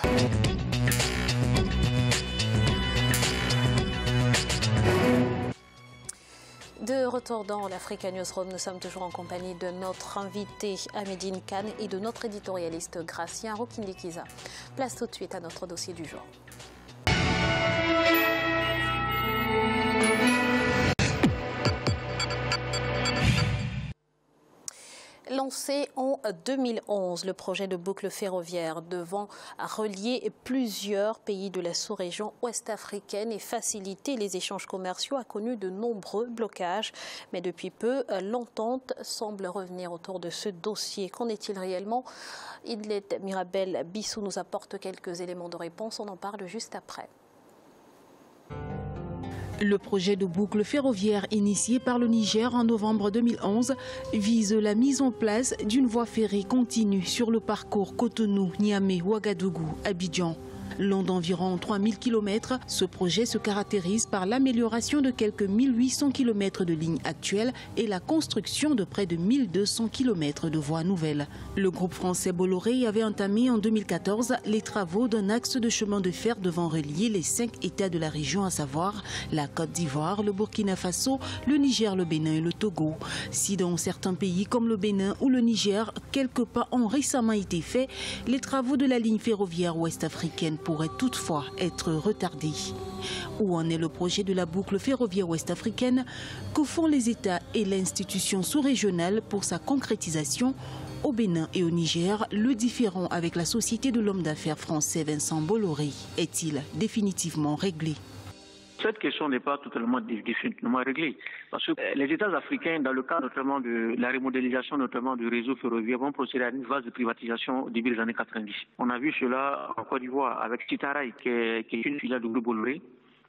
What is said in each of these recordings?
De retour dans l'Africa Newsroom, nous sommes toujours en compagnie de notre invité Amédine Kane et de notre éditorialiste Gracien Rokindikiza. Place tout de suite à notre dossier du jour. Lancé en 2011, le projet de boucle ferroviaire devant relier plusieurs pays de la sous-région ouest-africaine et faciliter les échanges commerciaux a connu de nombreux blocages. Mais depuis peu, l'entente semble revenir autour de ce dossier. Qu'en est-il réellement? Idlet Mirabel Bissou nous apporte quelques éléments de réponse. On en parle juste après. Le projet de boucle ferroviaire initié par le Niger en novembre 2011 vise la mise en place d'une voie ferrée continue sur le parcours Cotonou, Niamey, Ouagadougou, Abidjan. Long d'environ 3000 km, ce projet se caractérise par l'amélioration de quelques 1800 km de lignes actuelles et la construction de près de 1200 km de voies nouvelles. Le groupe français Bolloré avait entamé en 2014 les travaux d'un axe de chemin de fer devant relier les 5 États de la région, à savoir la Côte d'Ivoire, le Burkina Faso, le Niger, le Bénin et le Togo. Si dans certains pays comme le Bénin ou le Niger, quelques pas ont récemment été faits, les travaux de la ligne ferroviaire ouest-africaine pourrait toutefois être retardé. Où en est le projet de la boucle ferroviaire ouest-africaine? Que font les États et l'institution sous-régionale pour sa concrétisation? Au Bénin et au Niger, le différend avec la société de l'homme d'affaires français Vincent Bolloré est-il définitivement réglé? Cette question n'est pas totalement définitivement réglée. Parce que les États africains, dans le cadre notamment de la remodélisation notamment du réseau ferroviaire, vont procéder à une phase de privatisation au début des années 90. On a vu cela en Côte d'Ivoire avec Titaray, qui est une filiale du groupe Bolloré,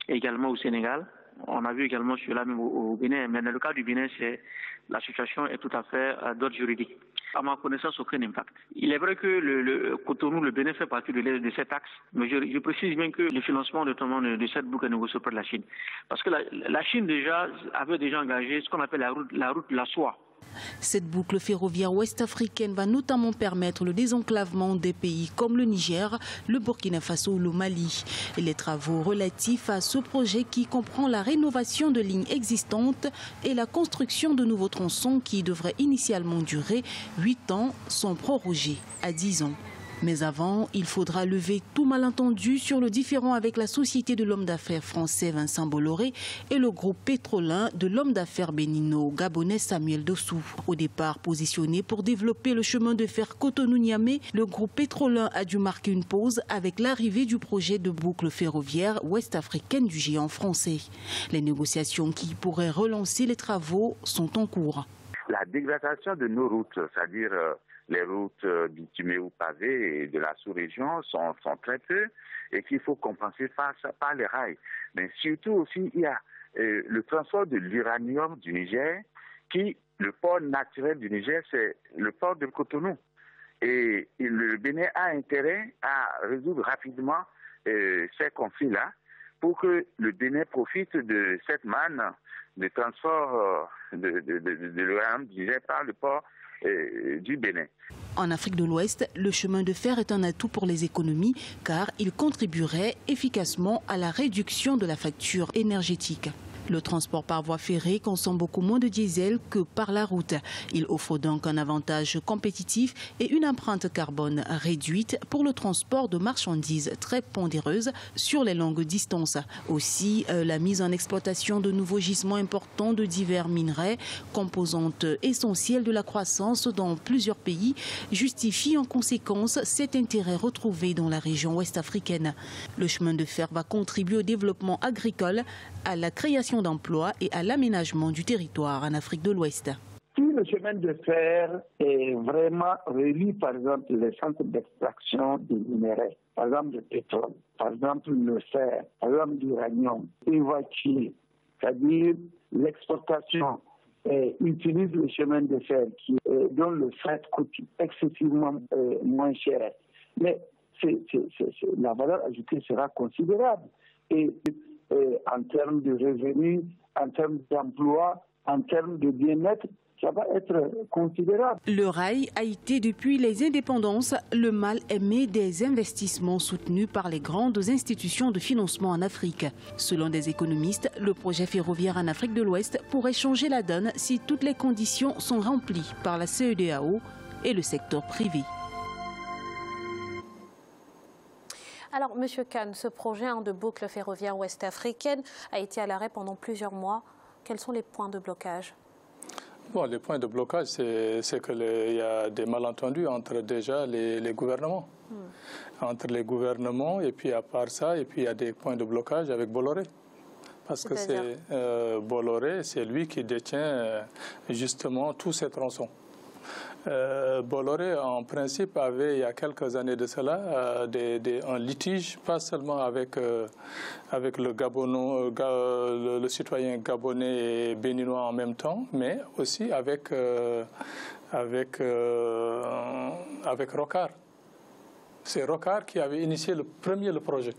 et également au Sénégal. On a vu également cela même au Bénin. Mais dans le cas du Bénin, la situation est tout à fait d'ordre juridique. À ma connaissance, aucun impact. Il est vrai que le Cotonou, le Bénin fait partie de cet axe, mais je précise bien que le financement notamment de cette boucle est négocié par la Chine. Parce que la Chine avait déjà engagé ce qu'on appelle la route de la soie. Cette boucle ferroviaire ouest-africaine va notamment permettre le désenclavement des pays comme le Niger, le Burkina Faso ou le Mali. Et les travaux relatifs à ce projet qui comprend la rénovation de lignes existantes et la construction de nouveaux tronçons qui devraient initialement durer 8 ans sont prorogés à 10 ans. Mais avant, il faudra lever tout malentendu sur le différend avec la société de l'homme d'affaires français Vincent Bolloré et le groupe pétrolin de l'homme d'affaires bénino-gabonais Samuel Dossou. Au départ positionné pour développer le chemin de fer Cotonou-Niamey, le groupe pétrolin a dû marquer une pause avec l'arrivée du projet de boucle ferroviaire ouest-africaine du géant français. Les négociations qui pourraient relancer les travaux sont en cours. La dégradation de nos routes, c'est-à-dire les routes bitumées ou pavées de la sous-région sont très peu et qu'il faut compenser par les rails. Mais surtout aussi, il y a le transport de l'uranium du Niger, le port naturel du Niger, c'est le port de Cotonou. Et le Bénin a intérêt à résoudre rapidement ces conflits-là pour que le Bénin profite de cette manne de transport de l'uranium du Niger par le port du Bénin. En Afrique de l'Ouest, le chemin de fer est un atout pour les économies car il contribuerait efficacement à la réduction de la facture énergétique. Le transport par voie ferrée consomme beaucoup moins de diesel que par la route. Il offre donc un avantage compétitif et une empreinte carbone réduite pour le transport de marchandises très pondéreuses sur les longues distances. Aussi, la mise en exploitation de nouveaux gisements importants de divers minerais, composantes essentielles de la croissance dans plusieurs pays, justifie en conséquence cet intérêt retrouvé dans la région ouest-africaine. Le chemin de fer va contribuer au développement agricole, à la création d'emplois et à l'aménagement du territoire en Afrique de l'Ouest. Si le chemin de fer est vraiment relie, par exemple, les centres d'extraction des minéraux, par exemple le pétrole, par exemple le fer, par exemple l'uranium, évacué, c'est-à-dire l'exportation utilise le chemin de fer dont le fret coûte excessivement moins cher. Mais la valeur ajoutée sera considérable. Et en termes de revenus, en termes d'emploi, en termes de bien-être, ça va être considérable. Le rail a été depuis les indépendances le mal aimé des investissements soutenus par les grandes institutions de financement en Afrique. Selon des économistes, le projet ferroviaire en Afrique de l'Ouest pourrait changer la donne si toutes les conditions sont remplies par la CEDEAO et le secteur privé. Alors, Monsieur Kane, ce projet de boucle ferroviaire ouest-africaine a été à l'arrêt pendant plusieurs mois. Quels sont les points de blocage? Bon, les points de blocage, c'est qu'il y a des malentendus entre déjà les gouvernements. Entre les gouvernements, et puis à part ça, et puis il y a des points de blocage avec Bolloré. Parce que c'est Bolloré, c'est lui qui détient justement tous ces tronçons. Bolloré, en principe, avait, il y a quelques années de cela, un litige, pas seulement avec le citoyen gabonais et béninois en même temps, mais aussi avec Rocard. C'est Rocard qui avait initié le projet.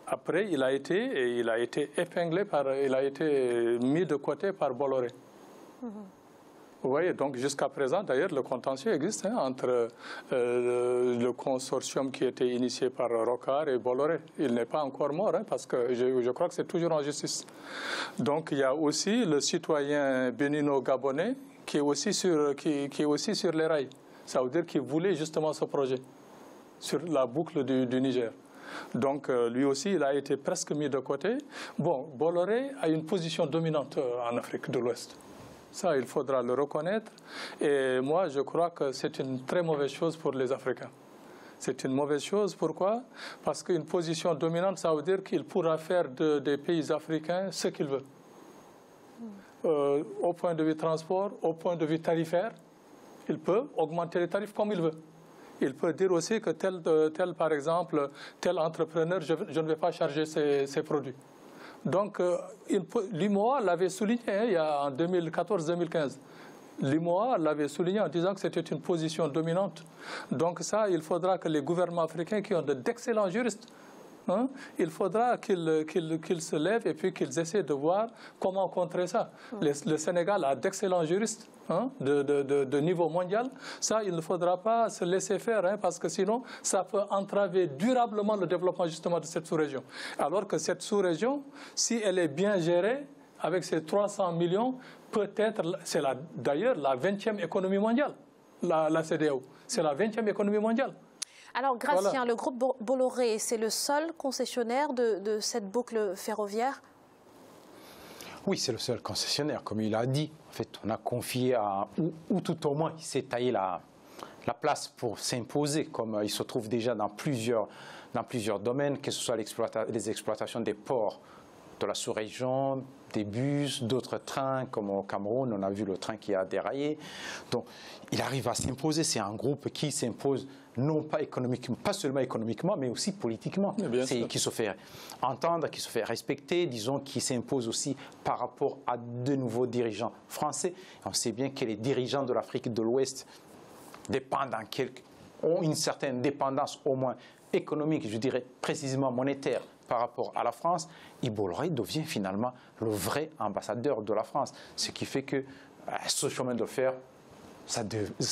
Après, il a été épinglé il a été mis de côté par Bolloré. Vous voyez, donc jusqu'à présent, d'ailleurs, le contentieux existe entre le consortium qui était initié par Rocard et Bolloré. Il n'est pas encore mort, parce que je crois que c'est toujours en justice. Donc il y a aussi le citoyen bénino-gabonais qui est aussi sur les rails. Ça veut dire qu'il voulait justement ce projet sur la boucle du Niger. Donc lui aussi, il a été presque mis de côté. Bon, Bolloré a une position dominante en Afrique de l'Ouest. Ça, il faudra le reconnaître. Et moi, je crois que c'est une très mauvaise chose pour les Africains. C'est une mauvaise chose. Pourquoi? Parce qu'une position dominante, ça veut dire qu'il pourra faire des pays africains ce qu'il veut. Au point de vue transport, au point de vue tarifaire, il peut augmenter les tarifs comme il veut. Il peut dire aussi que par exemple, tel entrepreneur, je ne vais pas charger ses produits. Donc, l'UMOA l'avait souligné en 2014-2015. L'UMOA l'avait souligné en disant que c'était une position dominante. Donc ça, il faudra que les gouvernements africains qui ont d'excellents juristes, il faudra qu'ils se lèvent et puis qu'ils essaient de voir comment contrer ça. Le Sénégal a d'excellents juristes de niveau mondial. Ça, il ne faudra pas se laisser faire, parce que sinon, ça peut entraver durablement le développement justement de cette sous-région. Alors que cette sous-région, si elle est bien gérée, avec ses 300 millions, peut-être, c'est d'ailleurs la 20e économie mondiale, la CEDEAO. C'est la 20e économie mondiale. Alors, Gratien, le groupe Bolloré, c'est le seul concessionnaire de cette boucle ferroviaire? Oui, c'est le seul concessionnaire, comme il a dit. En fait, on a confié ou tout au moins, il s'est taillé la place pour s'imposer, comme il se trouve déjà dans plusieurs domaines, que ce soit les exploitations des ports de la sous-région, des bus, d'autres trains, comme au Cameroun, on a vu le train qui a déraillé. Donc, il arrive à s'imposer. C'est un groupe qui s'impose non pas économiquement, pas seulement économiquement, mais aussi politiquement, qui se fait entendre, qui se fait respecter, disons, qui s'impose aussi par rapport à de nouveaux dirigeants français. On sait bien que les dirigeants de l'Afrique de l'Ouest ont une certaine dépendance, au moins économique, je dirais précisément monétaire, par rapport à la France. Et Bolloré devient finalement le vrai ambassadeur de la France. Ce qui fait que ce chemin de fer, ça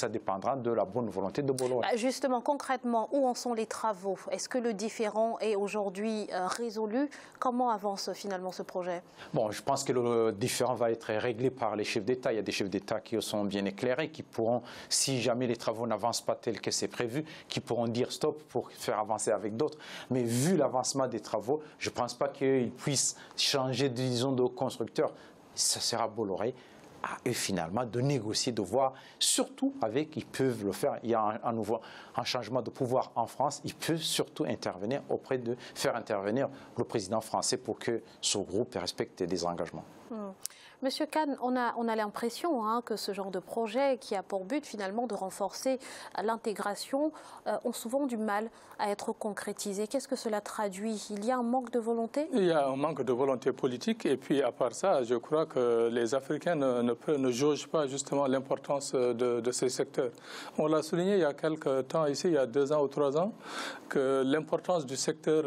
dépendra de la bonne volonté de Bolloré. Justement, concrètement, où en sont les travaux? Est-ce que le différend est aujourd'hui résolu? Comment avance finalement ce projet? Bon, je pense que le différend va être réglé par les chefs d'État. Il y a des chefs d'État qui sont bien éclairés, qui pourront, si jamais les travaux n'avancent pas tel que c'est prévu, qui pourront dire stop pour faire avancer avec d'autres. Mais vu l'avancement des travaux, je ne pense pas qu'ils puissent changer, disons, de constructeur. Ça sera Bolloré à eux finalement de négocier, de voir, surtout ils peuvent le faire, il y a un changement de pouvoir en France, ils peuvent surtout intervenir faire intervenir le président français pour que ce groupe respecte des engagements. Monsieur Kane, on a l'impression que ce genre de projet qui a pour but finalement de renforcer l'intégration ont souvent du mal à être concrétisés. Qu'est-ce que cela traduit? Il y a un manque de volonté? Il y a un manque de volonté politique et puis à part ça, je crois que les Africains ne jaugent pas justement l'importance de ces secteurs. On l'a souligné il y a quelques temps ici, il y a 2 ans ou 3 ans, que l'importance du secteur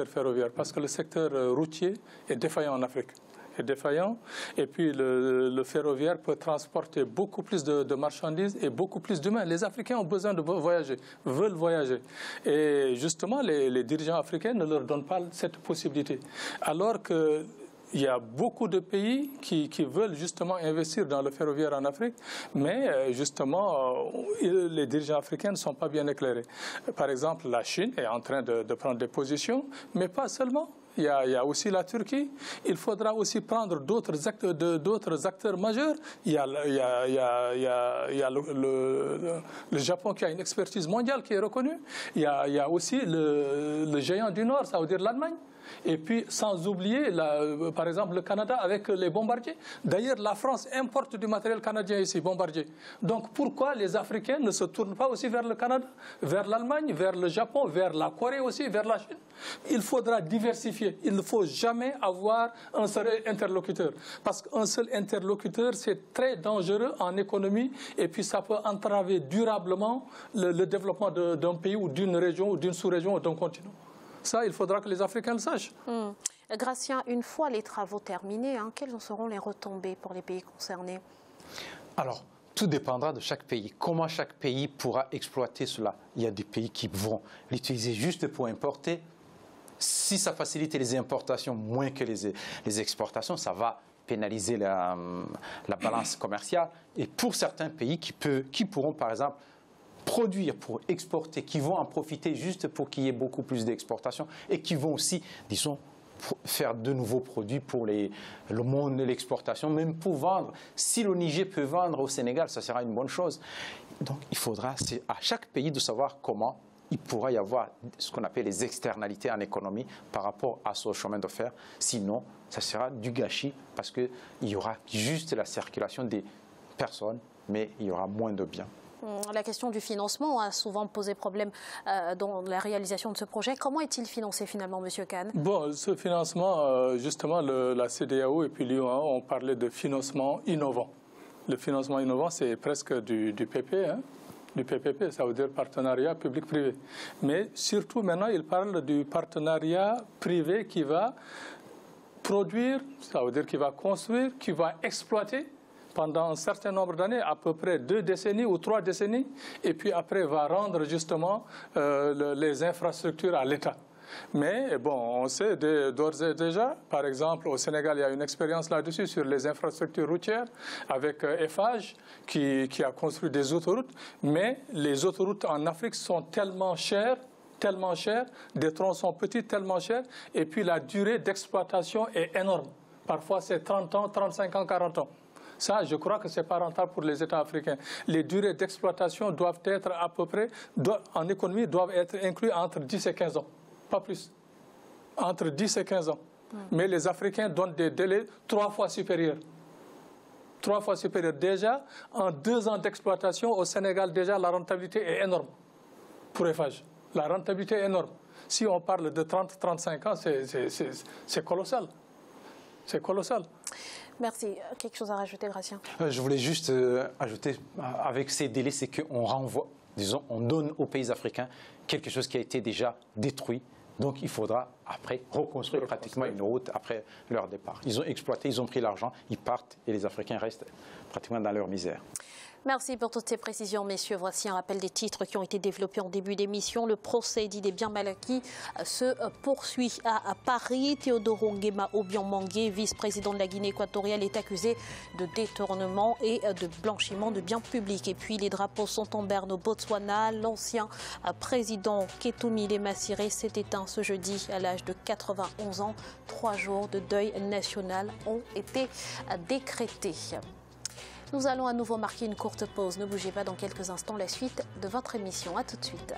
ferroviaire, parce que le secteur routier est défaillant en Afrique. est défaillant. Et puis le ferroviaire peut transporter beaucoup plus de marchandises et beaucoup plus d'humains. Les Africains ont besoin de voyager, veulent voyager. Et justement, les dirigeants africains ne leur donnent pas cette possibilité. Alors que il y a beaucoup de pays qui veulent justement investir dans le ferroviaire en Afrique, mais justement, les dirigeants africains ne sont pas bien éclairés. Par exemple, la Chine est en train de prendre des positions, mais pas seulement. Il y a aussi la Turquie. Il faudra aussi prendre d'autres acteurs majeurs. Il y a le Japon qui a une expertise mondiale qui est reconnue. Il y a aussi le géant du Nord, ça veut dire l'Allemagne. Et puis, sans oublier, par exemple, le Canada avec les bombardiers. D'ailleurs, la France importe du matériel canadien ici, bombardier. Donc, pourquoi les Africains ne se tournent pas aussi vers le Canada, vers l'Allemagne, vers le Japon, vers la Corée aussi, vers la Chine? Il faudra diversifier. Il ne faut jamais avoir un seul interlocuteur. Parce qu'un seul interlocuteur, c'est très dangereux en économie. Et puis, ça peut entraver durablement le développement d'un pays ou d'une région ou d'une sous-région ou d'un continent. Ça, il faudra que les Africains le sachent. Gratien, une fois les travaux terminés, quelles en seront les retombées pour les pays concernés? Alors, tout dépendra de chaque pays. Comment chaque pays pourra exploiter cela? Il y a des pays qui vont l'utiliser juste pour importer. Si ça facilite les importations moins que les exportations, ça va pénaliser la balance commerciale. Et pour certains pays qui pourront, par exemple, produire pour exporter, qui vont en profiter juste pour qu'il y ait beaucoup plus d'exportation et qui vont aussi, disons, faire de nouveaux produits pour le monde de l'exportation, même pour vendre. Si le Niger peut vendre au Sénégal, ça sera une bonne chose. Donc il faudra, c'est à chaque pays de savoir comment il pourra y avoir ce qu'on appelle les externalités en économie par rapport à ce chemin de fer. Sinon, ça sera du gâchis parce qu'il y aura juste la circulation des personnes, mais il y aura moins de biens. La question du financement a souvent posé problème dans la réalisation de ce projet. Comment est-il financé finalement, M. Kane? Bon, ce financement, justement, la CEDEAO et puis l'UA ont parlé de financement innovant. Le financement innovant, c'est presque du PP, du PPP, ça veut dire partenariat public-privé. Mais surtout maintenant, ils parlent du partenariat privé qui va produire, ça veut dire qui va construire, qui va exploiter pendant un certain nombre d'années, à peu près 2 décennies ou 3 décennies, et puis après va rendre justement les infrastructures à l'État. Mais bon, on sait d'ores et déjà, par exemple, au Sénégal, il y a une expérience là-dessus sur les infrastructures routières avec Eiffage qui a construit des autoroutes, mais les autoroutes en Afrique sont tellement chères, des tronçons petits tellement chers, et puis la durée d'exploitation est énorme. Parfois, c'est 30 ans, 35 ans, 40 ans. Ça, je crois que ce n'est pas rentable pour les États africains. Les durées d'exploitation doivent être à peu près, en économie, doivent être incluses entre 10 et 15 ans. Pas plus. Entre 10 et 15 ans. Mais les Africains donnent des délais 3 fois supérieurs. 3 fois supérieurs. Déjà, en 2 ans d'exploitation, au Sénégal, déjà, la rentabilité est énorme pour Eiffage. La rentabilité est énorme. Si on parle de 30-35 ans, c'est colossal. C'est colossal. Merci. Quelque chose à rajouter, Gratien? Je voulais juste ajouter, avec ces délais, c'est qu'on renvoie, disons, on donne aux pays africains quelque chose qui a été déjà détruit. Donc il faudra après reconstruire pratiquement une route après leur départ. Ils ont exploité, ils ont pris l'argent, ils partent et les Africains restent pratiquement dans leur misère. Merci pour toutes ces précisions, messieurs. Voici un rappel des titres qui ont été développés en début d'émission. Le procès dit des biens mal acquis se poursuit à Paris. Théodoro Nguema Obiang-Mangué, vice-président de la Guinée équatoriale, est accusé de détournement et de blanchiment de biens publics. Et puis les drapeaux sont en berne au Botswana. L'ancien président Ketumile Masire s'est éteint ce jeudi à l'âge de 91 ans. 3 jours de deuil national ont été décrétés. Nous allons à nouveau marquer une courte pause. Ne bougez pas, dans quelques instants la suite de votre émission. À tout de suite.